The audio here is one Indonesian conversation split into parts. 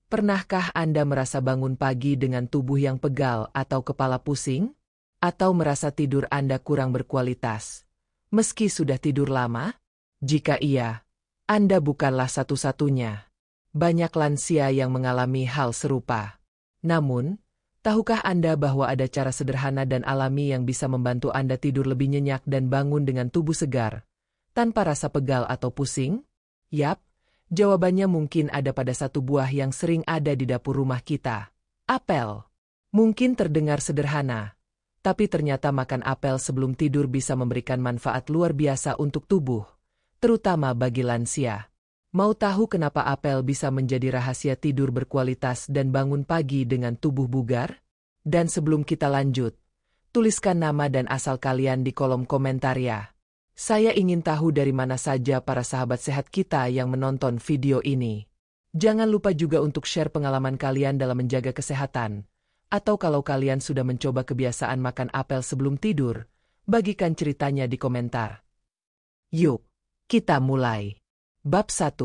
Pernahkah Anda merasa bangun pagi dengan tubuh yang pegal atau kepala pusing? Atau merasa tidur Anda kurang berkualitas, meski sudah tidur lama? Jika iya, Anda bukanlah satu-satunya. Banyak lansia yang mengalami hal serupa. Namun, tahukah Anda bahwa ada cara sederhana dan alami yang bisa membantu Anda tidur lebih nyenyak dan bangun dengan tubuh segar, tanpa rasa pegal atau pusing? Yap, jawabannya mungkin ada pada satu buah yang sering ada di dapur rumah kita. Apel. Mungkin terdengar sederhana, tapi ternyata makan apel sebelum tidur bisa memberikan manfaat luar biasa untuk tubuh, terutama bagi lansia. Mau tahu kenapa apel bisa menjadi rahasia tidur berkualitas dan bangun pagi dengan tubuh bugar? Dan sebelum kita lanjut, tuliskan nama dan asal kalian di kolom komentar ya. Saya ingin tahu dari mana saja para sahabat sehat kita yang menonton video ini. Jangan lupa juga untuk share pengalaman kalian dalam menjaga kesehatan. Atau kalau kalian sudah mencoba kebiasaan makan apel sebelum tidur, bagikan ceritanya di komentar. Yuk, kita mulai. Bab 1.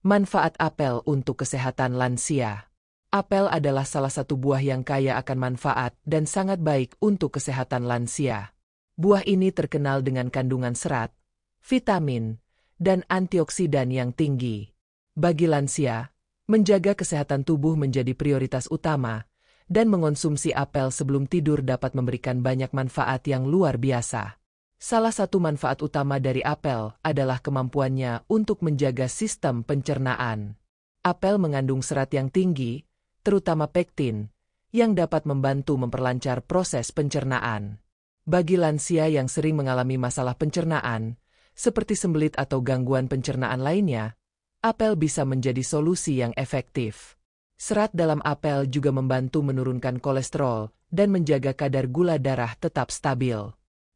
Manfaat apel untuk kesehatan lansia. Apel adalah salah satu buah yang kaya akan manfaat dan sangat baik untuk kesehatan lansia. Buah ini terkenal dengan kandungan serat, vitamin, dan antioksidan yang tinggi. Bagi lansia, menjaga kesehatan tubuh menjadi prioritas utama, dan mengonsumsi apel sebelum tidur dapat memberikan banyak manfaat yang luar biasa. Salah satu manfaat utama dari apel adalah kemampuannya untuk menjaga sistem pencernaan. Apel mengandung serat yang tinggi, terutama pektin, yang dapat membantu memperlancar proses pencernaan. Bagi lansia yang sering mengalami masalah pencernaan, seperti sembelit atau gangguan pencernaan lainnya, apel bisa menjadi solusi yang efektif. Serat dalam apel juga membantu menurunkan kolesterol dan menjaga kadar gula darah tetap stabil.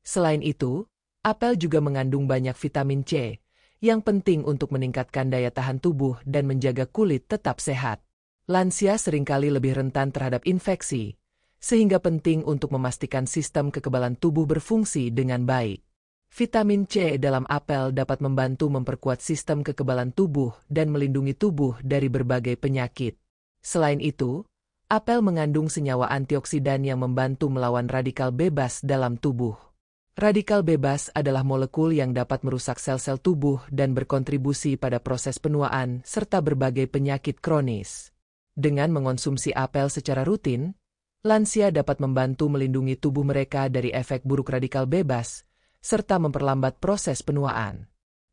Selain itu, apel juga mengandung banyak vitamin C, yang penting untuk meningkatkan daya tahan tubuh dan menjaga kulit tetap sehat. Lansia seringkali lebih rentan terhadap infeksi, sehingga penting untuk memastikan sistem kekebalan tubuh berfungsi dengan baik. Vitamin C dalam apel dapat membantu memperkuat sistem kekebalan tubuh dan melindungi tubuh dari berbagai penyakit. Selain itu, apel mengandung senyawa antioksidan yang membantu melawan radikal bebas dalam tubuh. Radikal bebas adalah molekul yang dapat merusak sel-sel tubuh dan berkontribusi pada proses penuaan serta berbagai penyakit kronis. Dengan mengonsumsi apel secara rutin, lansia dapat membantu melindungi tubuh mereka dari efek buruk radikal bebas, serta memperlambat proses penuaan.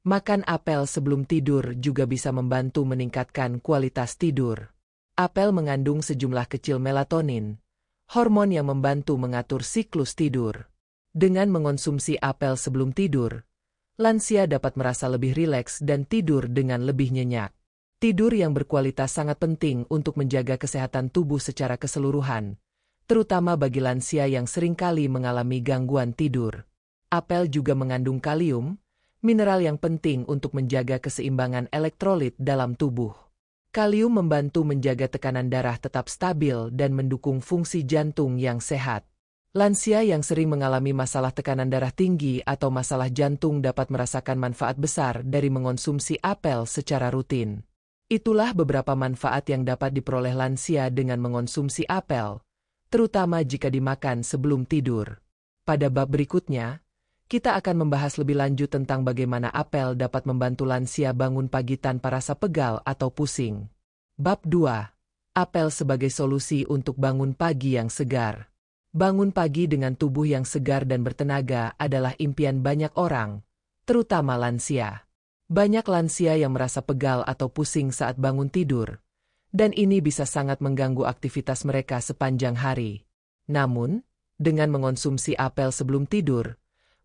Makan apel sebelum tidur juga bisa membantu meningkatkan kualitas tidur. Apel mengandung sejumlah kecil melatonin, hormon yang membantu mengatur siklus tidur. Dengan mengonsumsi apel sebelum tidur, lansia dapat merasa lebih rileks dan tidur dengan lebih nyenyak. Tidur yang berkualitas sangat penting untuk menjaga kesehatan tubuh secara keseluruhan, terutama bagi lansia yang seringkali mengalami gangguan tidur. Apel juga mengandung kalium, mineral yang penting untuk menjaga keseimbangan elektrolit dalam tubuh. Kalium membantu menjaga tekanan darah tetap stabil dan mendukung fungsi jantung yang sehat. Lansia yang sering mengalami masalah tekanan darah tinggi atau masalah jantung dapat merasakan manfaat besar dari mengonsumsi apel secara rutin. Itulah beberapa manfaat yang dapat diperoleh lansia dengan mengonsumsi apel, terutama jika dimakan sebelum tidur. Pada bab berikutnya, kita akan membahas lebih lanjut tentang bagaimana apel dapat membantu lansia bangun pagi tanpa rasa pegal atau pusing. Bab 2. Apel sebagai solusi untuk bangun pagi yang segar. Bangun pagi dengan tubuh yang segar dan bertenaga adalah impian banyak orang, terutama lansia. Banyak lansia yang merasa pegal atau pusing saat bangun tidur, dan ini bisa sangat mengganggu aktivitas mereka sepanjang hari. Namun, dengan mengonsumsi apel sebelum tidur,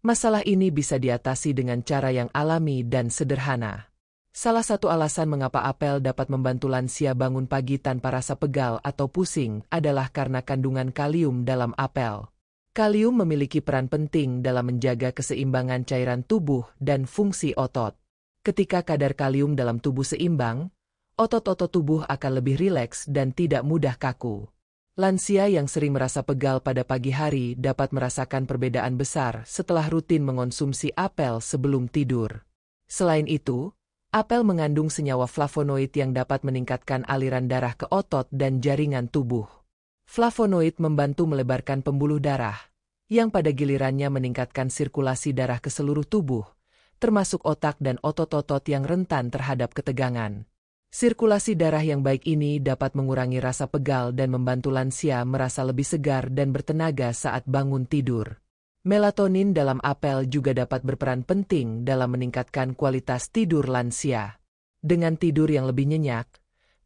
masalah ini bisa diatasi dengan cara yang alami dan sederhana. Salah satu alasan mengapa apel dapat membantu lansia bangun pagi tanpa rasa pegal atau pusing adalah karena kandungan kalium dalam apel. Kalium memiliki peran penting dalam menjaga keseimbangan cairan tubuh dan fungsi otot. Ketika kadar kalium dalam tubuh seimbang, otot-otot tubuh akan lebih rileks dan tidak mudah kaku. Lansia yang sering merasa pegal pada pagi hari dapat merasakan perbedaan besar setelah rutin mengonsumsi apel sebelum tidur. Selain itu, Apel mengandung senyawa flavonoid yang dapat meningkatkan aliran darah ke otot dan jaringan tubuh. Flavonoid membantu melebarkan pembuluh darah, yang pada gilirannya meningkatkan sirkulasi darah ke seluruh tubuh, termasuk otak dan otot-otot yang rentan terhadap ketegangan. Sirkulasi darah yang baik ini dapat mengurangi rasa pegal dan membantu lansia merasa lebih segar dan bertenaga saat bangun tidur. Melatonin dalam apel juga dapat berperan penting dalam meningkatkan kualitas tidur lansia. Dengan tidur yang lebih nyenyak,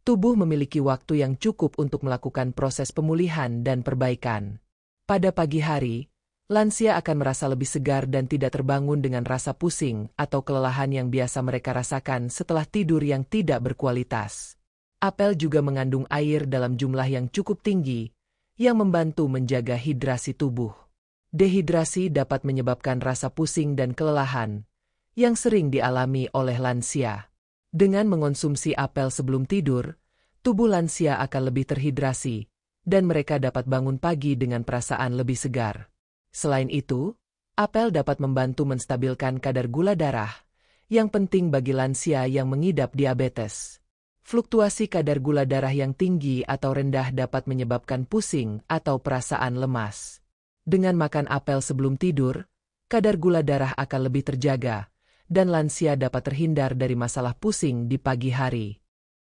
tubuh memiliki waktu yang cukup untuk melakukan proses pemulihan dan perbaikan. Pada pagi hari, lansia akan merasa lebih segar dan tidak terbangun dengan rasa pusing atau kelelahan yang biasa mereka rasakan setelah tidur yang tidak berkualitas. Apel juga mengandung air dalam jumlah yang cukup tinggi, yang membantu menjaga hidrasi tubuh. Dehidrasi dapat menyebabkan rasa pusing dan kelelahan, yang sering dialami oleh lansia. Dengan mengonsumsi apel sebelum tidur, tubuh lansia akan lebih terhidrasi, dan mereka dapat bangun pagi dengan perasaan lebih segar. Selain itu, apel dapat membantu menstabilkan kadar gula darah, yang penting bagi lansia yang mengidap diabetes. Fluktuasi kadar gula darah yang tinggi atau rendah dapat menyebabkan pusing atau perasaan lemas. Dengan makan apel sebelum tidur, kadar gula darah akan lebih terjaga, dan lansia dapat terhindar dari masalah pusing di pagi hari.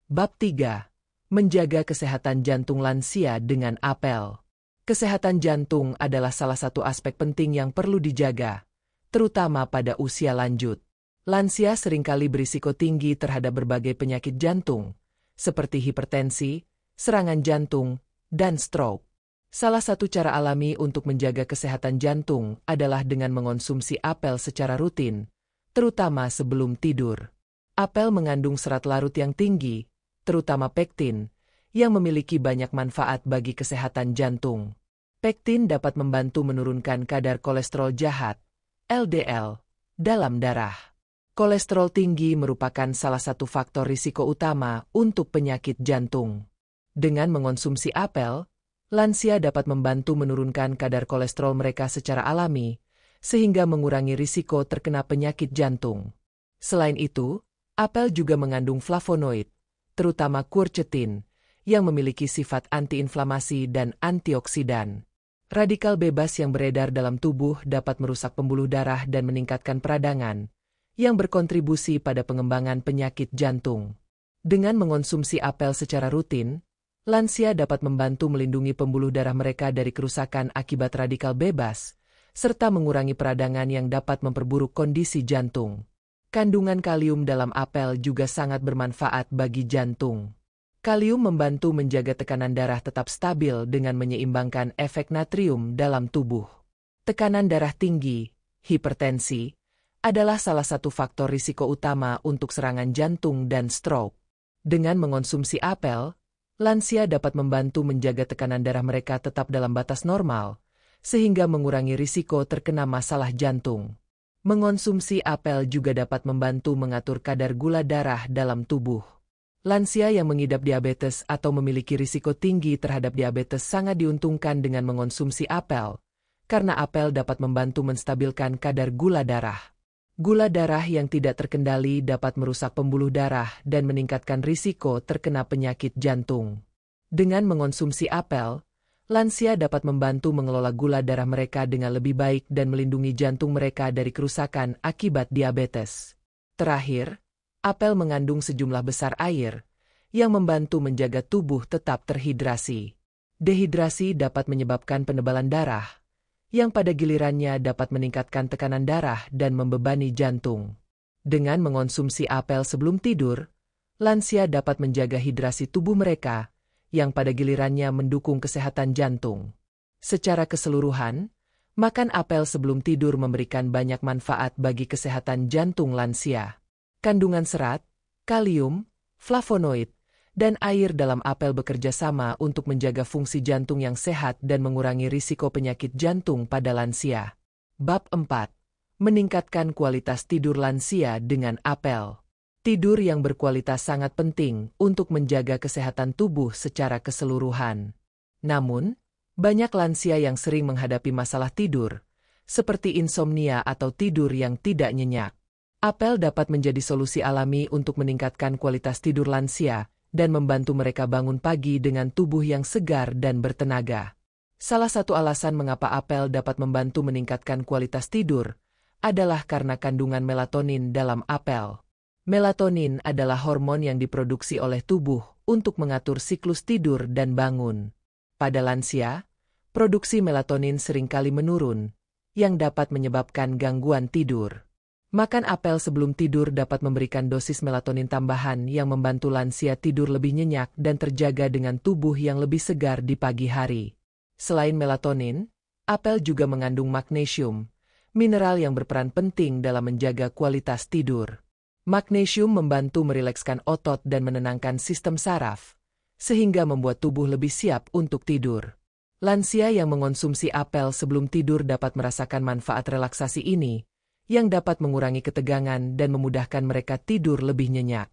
Bab 3. Menjaga kesehatan jantung lansia dengan apel. Kesehatan jantung adalah salah satu aspek penting yang perlu dijaga, terutama pada usia lanjut. Lansia seringkali berisiko tinggi terhadap berbagai penyakit jantung, seperti hipertensi, serangan jantung, dan stroke. Salah satu cara alami untuk menjaga kesehatan jantung adalah dengan mengonsumsi apel secara rutin, terutama sebelum tidur. Apel mengandung serat larut yang tinggi, terutama pektin, yang memiliki banyak manfaat bagi kesehatan jantung. Pektin dapat membantu menurunkan kadar kolesterol jahat, LDL, dalam darah. Kolesterol tinggi merupakan salah satu faktor risiko utama untuk penyakit jantung. Dengan mengonsumsi apel, lansia dapat membantu menurunkan kadar kolesterol mereka secara alami, sehingga mengurangi risiko terkena penyakit jantung. Selain itu, apel juga mengandung flavonoid, terutama quercetin, yang memiliki sifat antiinflamasi dan antioksidan. Radikal bebas yang beredar dalam tubuh dapat merusak pembuluh darah dan meningkatkan peradangan, yang berkontribusi pada pengembangan penyakit jantung. Dengan mengonsumsi apel secara rutin, lansia dapat membantu melindungi pembuluh darah mereka dari kerusakan akibat radikal bebas, serta mengurangi peradangan yang dapat memperburuk kondisi jantung. Kandungan kalium dalam apel juga sangat bermanfaat bagi jantung. Kalium membantu menjaga tekanan darah tetap stabil dengan menyeimbangkan efek natrium dalam tubuh. Tekanan darah tinggi, hipertensi, adalah salah satu faktor risiko utama untuk serangan jantung dan stroke. Dengan mengonsumsi apel, lansia dapat membantu menjaga tekanan darah mereka tetap dalam batas normal, sehingga mengurangi risiko terkena masalah jantung. Mengonsumsi apel juga dapat membantu mengatur kadar gula darah dalam tubuh. Lansia yang mengidap diabetes atau memiliki risiko tinggi terhadap diabetes sangat diuntungkan dengan mengonsumsi apel, karena apel dapat membantu menstabilkan kadar gula darah. Gula darah yang tidak terkendali dapat merusak pembuluh darah dan meningkatkan risiko terkena penyakit jantung. Dengan mengonsumsi apel, lansia dapat membantu mengelola gula darah mereka dengan lebih baik dan melindungi jantung mereka dari kerusakan akibat diabetes. Terakhir, apel mengandung sejumlah besar air, yang membantu menjaga tubuh tetap terhidrasi. Dehidrasi dapat menyebabkan penebalan darah, yang pada gilirannya dapat meningkatkan tekanan darah dan membebani jantung. Dengan mengonsumsi apel sebelum tidur, lansia dapat menjaga hidrasi tubuh mereka, yang pada gilirannya mendukung kesehatan jantung. Secara keseluruhan, makan apel sebelum tidur memberikan banyak manfaat bagi kesehatan jantung lansia. Kandungan serat, kalium, flavonoid, dan air dalam apel bekerja sama untuk menjaga fungsi jantung yang sehat dan mengurangi risiko penyakit jantung pada lansia. Bab 4. Meningkatkan kualitas tidur lansia dengan apel. Tidur yang berkualitas sangat penting untuk menjaga kesehatan tubuh secara keseluruhan. Namun, banyak lansia yang sering menghadapi masalah tidur, seperti insomnia atau tidur yang tidak nyenyak. Apel dapat menjadi solusi alami untuk meningkatkan kualitas tidur lansia dan membantu mereka bangun pagi dengan tubuh yang segar dan bertenaga. Salah satu alasan mengapa apel dapat membantu meningkatkan kualitas tidur adalah karena kandungan melatonin dalam apel. Melatonin adalah hormon yang diproduksi oleh tubuh untuk mengatur siklus tidur dan bangun. Pada lansia, produksi melatonin seringkali menurun, yang dapat menyebabkan gangguan tidur. Makan apel sebelum tidur dapat memberikan dosis melatonin tambahan yang membantu lansia tidur lebih nyenyak dan terjaga dengan tubuh yang lebih segar di pagi hari. Selain melatonin, apel juga mengandung magnesium, mineral yang berperan penting dalam menjaga kualitas tidur. Magnesium membantu merilekskan otot dan menenangkan sistem saraf, sehingga membuat tubuh lebih siap untuk tidur. Lansia yang mengonsumsi apel sebelum tidur dapat merasakan manfaat relaksasi ini, yang dapat mengurangi ketegangan dan memudahkan mereka tidur lebih nyenyak.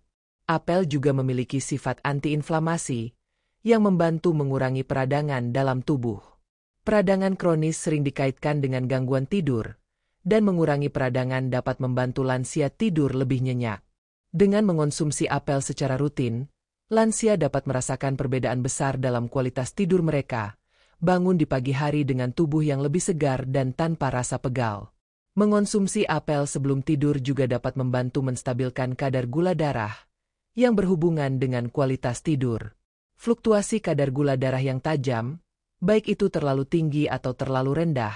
Apel juga memiliki sifat antiinflamasi, yang membantu mengurangi peradangan dalam tubuh. Peradangan kronis sering dikaitkan dengan gangguan tidur, dan mengurangi peradangan dapat membantu lansia tidur lebih nyenyak. Dengan mengonsumsi apel secara rutin, lansia dapat merasakan perbedaan besar dalam kualitas tidur mereka, bangun di pagi hari dengan tubuh yang lebih segar dan tanpa rasa pegal. Mengonsumsi apel sebelum tidur juga dapat membantu menstabilkan kadar gula darah, yang berhubungan dengan kualitas tidur. Fluktuasi kadar gula darah yang tajam, baik itu terlalu tinggi atau terlalu rendah,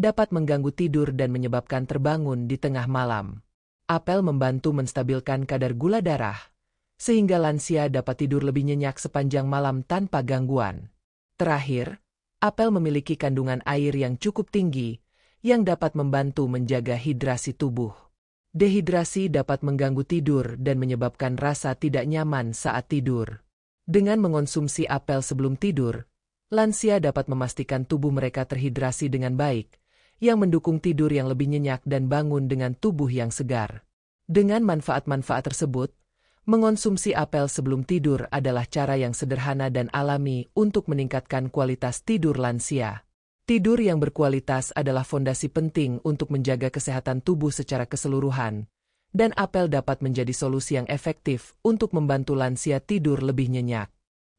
dapat mengganggu tidur dan menyebabkan terbangun di tengah malam. Apel membantu menstabilkan kadar gula darah, sehingga lansia dapat tidur lebih nyenyak sepanjang malam tanpa gangguan. Terakhir, apel memiliki kandungan air yang cukup tinggi, yang dapat membantu menjaga hidrasi tubuh. Dehidrasi dapat mengganggu tidur dan menyebabkan rasa tidak nyaman saat tidur. Dengan mengonsumsi apel sebelum tidur, lansia dapat memastikan tubuh mereka terhidrasi dengan baik, yang mendukung tidur yang lebih nyenyak dan bangun dengan tubuh yang segar. Dengan manfaat-manfaat tersebut, mengonsumsi apel sebelum tidur adalah cara yang sederhana dan alami untuk meningkatkan kualitas tidur lansia. Tidur yang berkualitas adalah fondasi penting untuk menjaga kesehatan tubuh secara keseluruhan, dan apel dapat menjadi solusi yang efektif untuk membantu lansia tidur lebih nyenyak.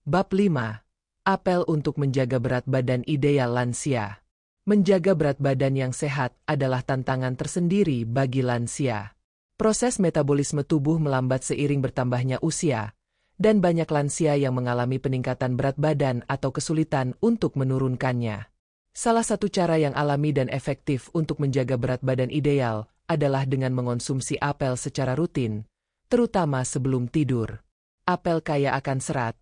Bab 5. Apel untuk menjaga berat badan ideal lansia. Menjaga berat badan yang sehat adalah tantangan tersendiri bagi lansia. Proses metabolisme tubuh melambat seiring bertambahnya usia, dan banyak lansia yang mengalami peningkatan berat badan atau kesulitan untuk menurunkannya. Salah satu cara yang alami dan efektif untuk menjaga berat badan ideal adalah dengan mengonsumsi apel secara rutin, terutama sebelum tidur. Apel kaya akan serat,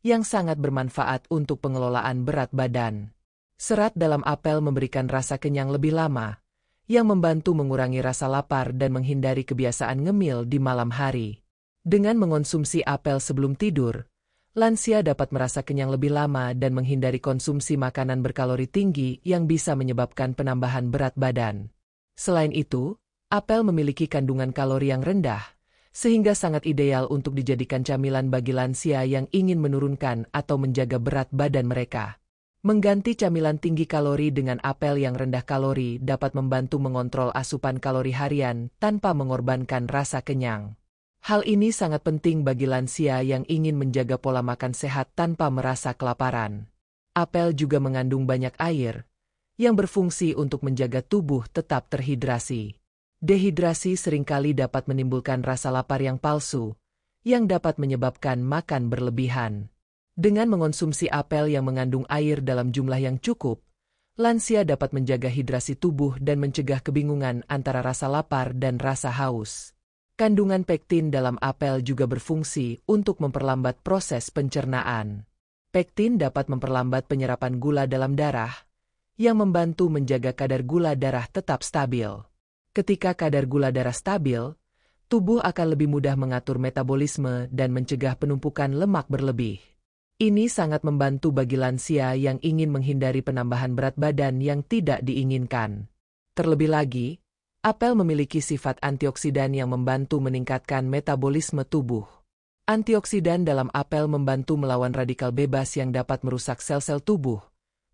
yang sangat bermanfaat untuk pengelolaan berat badan. Serat dalam apel memberikan rasa kenyang lebih lama, yang membantu mengurangi rasa lapar dan menghindari kebiasaan ngemil di malam hari. Dengan mengonsumsi apel sebelum tidur, lansia dapat merasa kenyang lebih lama dan menghindari konsumsi makanan berkalori tinggi yang bisa menyebabkan penambahan berat badan. Selain itu, apel memiliki kandungan kalori yang rendah, sehingga sangat ideal untuk dijadikan camilan bagi lansia yang ingin menurunkan atau menjaga berat badan mereka. Mengganti camilan tinggi kalori dengan apel yang rendah kalori dapat membantu mengontrol asupan kalori harian tanpa mengorbankan rasa kenyang. Hal ini sangat penting bagi lansia yang ingin menjaga pola makan sehat tanpa merasa kelaparan. Apel juga mengandung banyak air, yang berfungsi untuk menjaga tubuh tetap terhidrasi. Dehidrasi seringkali dapat menimbulkan rasa lapar yang palsu, yang dapat menyebabkan makan berlebihan. Dengan mengonsumsi apel yang mengandung air dalam jumlah yang cukup, lansia dapat menjaga hidrasi tubuh dan mencegah kebingungan antara rasa lapar dan rasa haus. Kandungan pektin dalam apel juga berfungsi untuk memperlambat proses pencernaan. Pektin dapat memperlambat penyerapan gula dalam darah, yang membantu menjaga kadar gula darah tetap stabil. Ketika kadar gula darah stabil, tubuh akan lebih mudah mengatur metabolisme dan mencegah penumpukan lemak berlebih. Ini sangat membantu bagi lansia yang ingin menghindari penambahan berat badan yang tidak diinginkan. Terlebih lagi, apel memiliki sifat antioksidan yang membantu meningkatkan metabolisme tubuh. Antioksidan dalam apel membantu melawan radikal bebas yang dapat merusak sel-sel tubuh,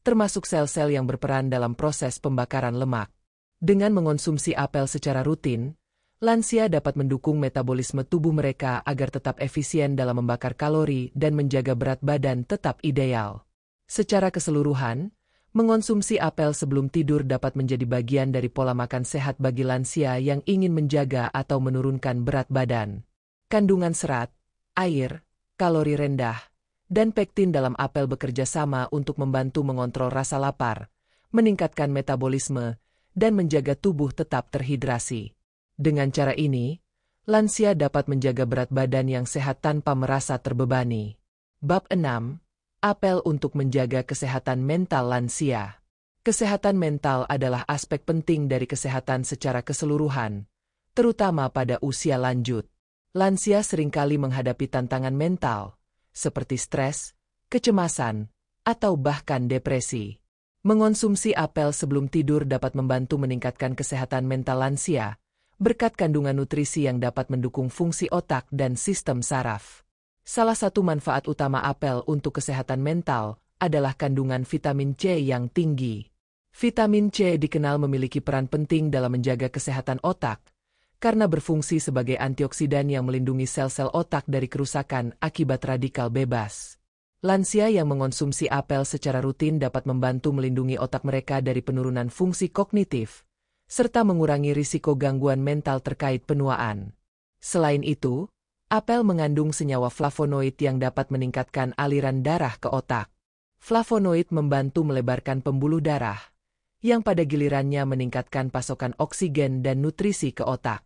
termasuk sel-sel yang berperan dalam proses pembakaran lemak. Dengan mengonsumsi apel secara rutin, Lansia dapat mendukung metabolisme tubuh mereka agar tetap efisien dalam membakar kalori dan menjaga berat badan tetap ideal. Secara keseluruhan, mengonsumsi apel sebelum tidur dapat menjadi bagian dari pola makan sehat bagi lansia yang ingin menjaga atau menurunkan berat badan. Kandungan serat, air, kalori rendah, dan pektin dalam apel bekerja sama untuk membantu mengontrol rasa lapar, meningkatkan metabolisme, dan menjaga tubuh tetap terhidrasi. Dengan cara ini, lansia dapat menjaga berat badan yang sehat tanpa merasa terbebani. Bab 6. Apel untuk menjaga kesehatan mental lansia. Kesehatan mental adalah aspek penting dari kesehatan secara keseluruhan, terutama pada usia lanjut. Lansia seringkali menghadapi tantangan mental, seperti stres, kecemasan, atau bahkan depresi. Mengonsumsi apel sebelum tidur dapat membantu meningkatkan kesehatan mental lansia, berkat kandungan nutrisi yang dapat mendukung fungsi otak dan sistem saraf. Salah satu manfaat utama apel untuk kesehatan mental adalah kandungan vitamin C yang tinggi. Vitamin C dikenal memiliki peran penting dalam menjaga kesehatan otak, karena berfungsi sebagai antioksidan yang melindungi sel-sel otak dari kerusakan akibat radikal bebas. Lansia yang mengonsumsi apel secara rutin dapat membantu melindungi otak mereka dari penurunan fungsi kognitif, serta mengurangi risiko gangguan mental terkait penuaan. Selain itu, apel mengandung senyawa flavonoid yang dapat meningkatkan aliran darah ke otak. Flavonoid membantu melebarkan pembuluh darah, yang pada gilirannya meningkatkan pasokan oksigen dan nutrisi ke otak.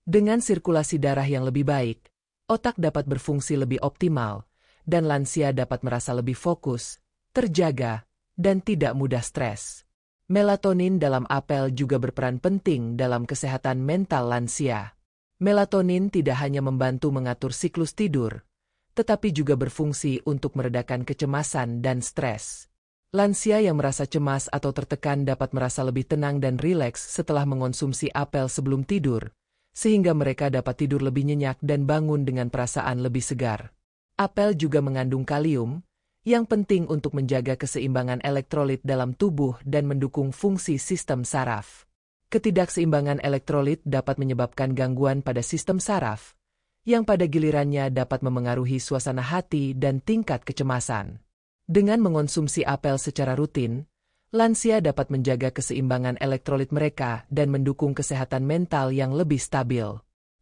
Dengan sirkulasi darah yang lebih baik, otak dapat berfungsi lebih optimal, dan lansia dapat merasa lebih fokus, terjaga, dan tidak mudah stres. Melatonin dalam apel juga berperan penting dalam kesehatan mental lansia. Melatonin tidak hanya membantu mengatur siklus tidur, tetapi juga berfungsi untuk meredakan kecemasan dan stres. Lansia yang merasa cemas atau tertekan dapat merasa lebih tenang dan rileks setelah mengonsumsi apel sebelum tidur, sehingga mereka dapat tidur lebih nyenyak dan bangun dengan perasaan lebih segar. Apel juga mengandung kalium, yang penting untuk menjaga keseimbangan elektrolit dalam tubuh dan mendukung fungsi sistem saraf. Ketidakseimbangan elektrolit dapat menyebabkan gangguan pada sistem saraf, yang pada gilirannya dapat memengaruhi suasana hati dan tingkat kecemasan. Dengan mengonsumsi apel secara rutin, lansia dapat menjaga keseimbangan elektrolit mereka dan mendukung kesehatan mental yang lebih stabil.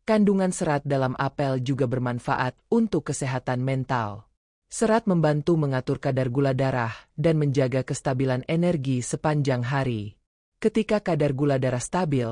Kandungan serat dalam apel juga bermanfaat untuk kesehatan mental. Serat membantu mengatur kadar gula darah dan menjaga kestabilan energi sepanjang hari. Ketika kadar gula darah stabil,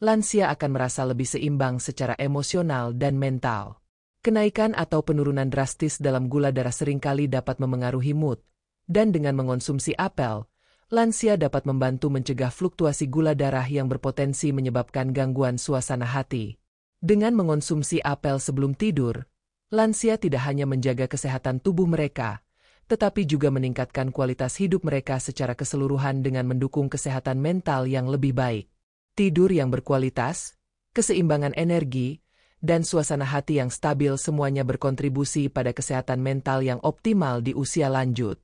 lansia akan merasa lebih seimbang secara emosional dan mental. Kenaikan atau penurunan drastis dalam gula darah seringkali dapat memengaruhi mood, dan dengan mengonsumsi apel, lansia dapat membantu mencegah fluktuasi gula darah yang berpotensi menyebabkan gangguan suasana hati. Dengan mengonsumsi apel sebelum tidur, lansia tidak hanya menjaga kesehatan tubuh mereka, tetapi juga meningkatkan kualitas hidup mereka secara keseluruhan dengan mendukung kesehatan mental yang lebih baik. Tidur yang berkualitas, keseimbangan energi, dan suasana hati yang stabil semuanya berkontribusi pada kesehatan mental yang optimal di usia lanjut.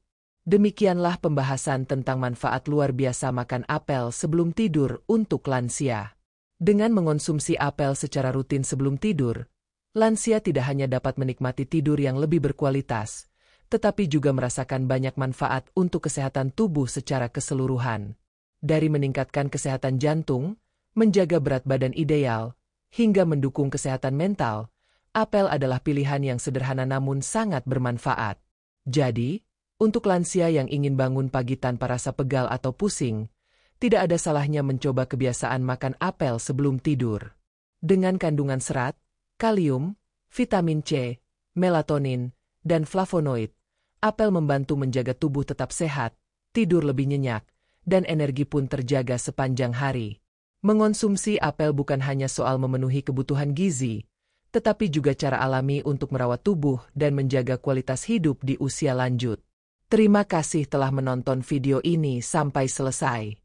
Demikianlah pembahasan tentang manfaat luar biasa makan apel sebelum tidur untuk lansia. Dengan mengonsumsi apel secara rutin sebelum tidur, lansia tidak hanya dapat menikmati tidur yang lebih berkualitas, tetapi juga merasakan banyak manfaat untuk kesehatan tubuh secara keseluruhan. Dari meningkatkan kesehatan jantung, menjaga berat badan ideal, hingga mendukung kesehatan mental, apel adalah pilihan yang sederhana namun sangat bermanfaat. Jadi, untuk lansia yang ingin bangun pagi tanpa rasa pegal atau pusing, tidak ada salahnya mencoba kebiasaan makan apel sebelum tidur. Dengan kandungan serat, kalium, vitamin C, melatonin, dan flavonoid, apel membantu menjaga tubuh tetap sehat, tidur lebih nyenyak, dan energi pun terjaga sepanjang hari. Mengonsumsi apel bukan hanya soal memenuhi kebutuhan gizi, tetapi juga cara alami untuk merawat tubuh dan menjaga kualitas hidup di usia lanjut. Terima kasih telah menonton video ini sampai selesai.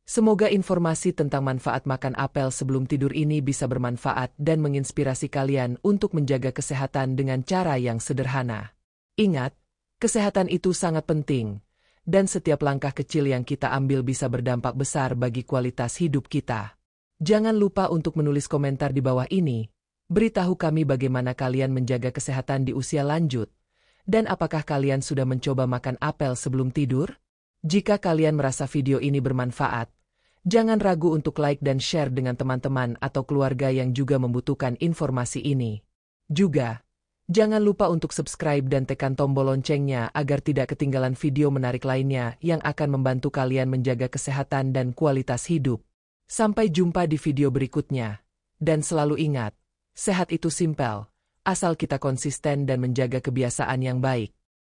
Semoga informasi tentang manfaat makan apel sebelum tidur ini bisa bermanfaat dan menginspirasi kalian untuk menjaga kesehatan dengan cara yang sederhana. Ingat, kesehatan itu sangat penting, dan setiap langkah kecil yang kita ambil bisa berdampak besar bagi kualitas hidup kita. Jangan lupa untuk menulis komentar di bawah ini. Beritahu kami bagaimana kalian menjaga kesehatan di usia lanjut. Dan apakah kalian sudah mencoba makan apel sebelum tidur? Jika kalian merasa video ini bermanfaat, jangan ragu untuk like dan share dengan teman-teman atau keluarga yang juga membutuhkan informasi ini. Juga, jangan lupa untuk subscribe dan tekan tombol loncengnya agar tidak ketinggalan video menarik lainnya yang akan membantu kalian menjaga kesehatan dan kualitas hidup. Sampai jumpa di video berikutnya. Dan selalu ingat, sehat itu simpel, asal kita konsisten dan menjaga kebiasaan yang baik.